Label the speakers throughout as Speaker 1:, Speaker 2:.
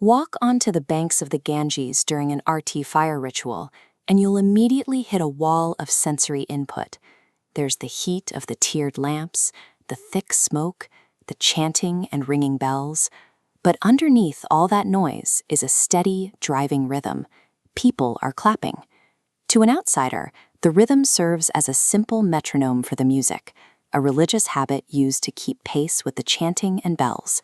Speaker 1: Walk onto the banks of the Ganges during an Aarti fire ritual, and you'll immediately hit a wall of sensory input. There's the heat of the tiered lamps, the thick smoke, the chanting and ringing bells. But underneath all that noise is a steady, driving rhythm. People are clapping. To an outsider, the rhythm serves as a simple metronome for the music, a religious habit used to keep pace with the chanting and bells.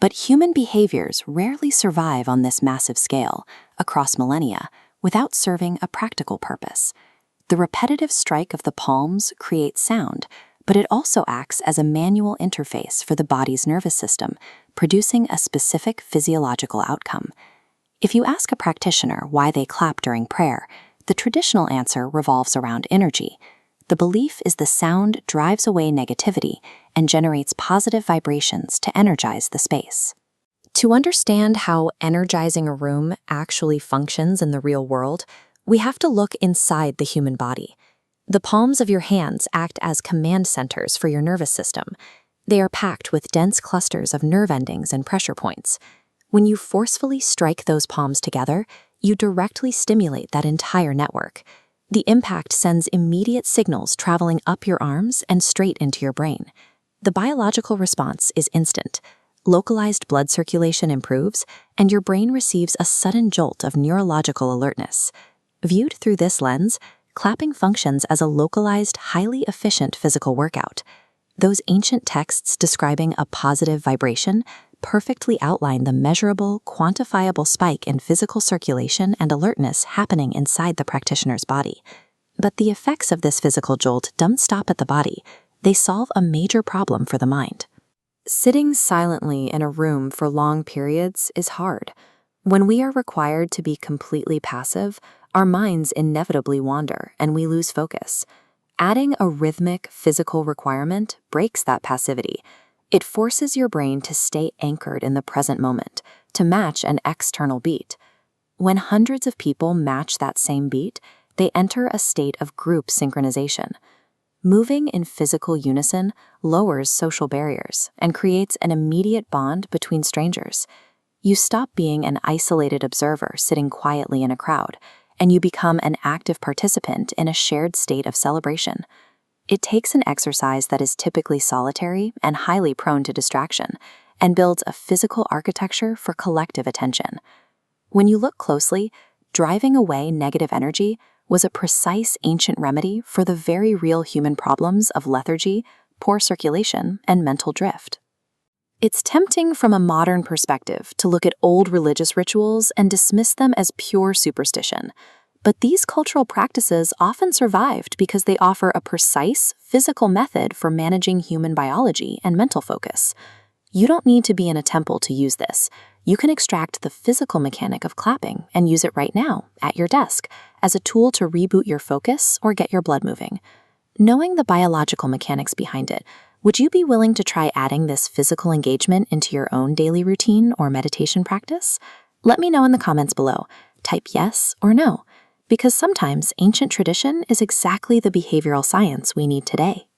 Speaker 1: But human behaviors rarely survive on this massive scale, across millennia, without serving a practical purpose. The repetitive strike of the palms creates sound, but it also acts as a manual interface for the body's nervous system, producing a specific physiological outcome. If you ask a practitioner why they clap during prayer, the traditional answer revolves around energy. The belief is the sound drives away negativity and generates positive vibrations to energize the space. To understand how energizing a room actually functions in the real world, we have to look inside the human body. The palms of your hands act as command centers for your nervous system. They are packed with dense clusters of nerve endings and pressure points. When you forcefully strike those palms together, you directly stimulate that entire network. The impact sends immediate signals traveling up your arms and straight into your brain. The biological response is instant. Localized blood circulation improves, and your brain receives a sudden jolt of neurological alertness. Viewed through this lens, clapping functions as a localized, highly efficient physical workout. Those ancient texts describing a positive vibration perfectly outline the measurable, quantifiable spike in physical circulation and alertness happening inside the practitioner's body. But the effects of this physical jolt don't stop at the body. They solve a major problem for the mind. Sitting silently in a room for long periods is hard. When we are required to be completely passive, our minds inevitably wander and we lose focus. Adding a rhythmic, physical requirement breaks that passivity. It forces your brain to stay anchored in the present moment, to match an external beat. When hundreds of people match that same beat, they enter a state of group synchronization. Moving in physical unison lowers social barriers and creates an immediate bond between strangers. You stop being an isolated observer sitting quietly in a crowd, and you become an active participant in a shared state of celebration. It takes an exercise that is typically solitary and highly prone to distraction, and builds a physical architecture for collective attention. When you look closely, driving away negative energy was a precise ancient remedy for the very real human problems of lethargy, poor circulation, and mental drift. It's tempting from a modern perspective to look at old religious rituals and dismiss them as pure superstition. But these cultural practices often survived because they offer a precise, physical method for managing human biology and mental focus. You don't need to be in a temple to use this. You can extract the physical mechanic of clapping and use it right now, at your desk, as a tool to reboot your focus or get your blood moving. Knowing the biological mechanics behind it, would you be willing to try adding this physical engagement into your own daily routine or meditation practice? Let me know in the comments below. Type yes or no. Because sometimes ancient tradition is exactly the behavioral science we need today.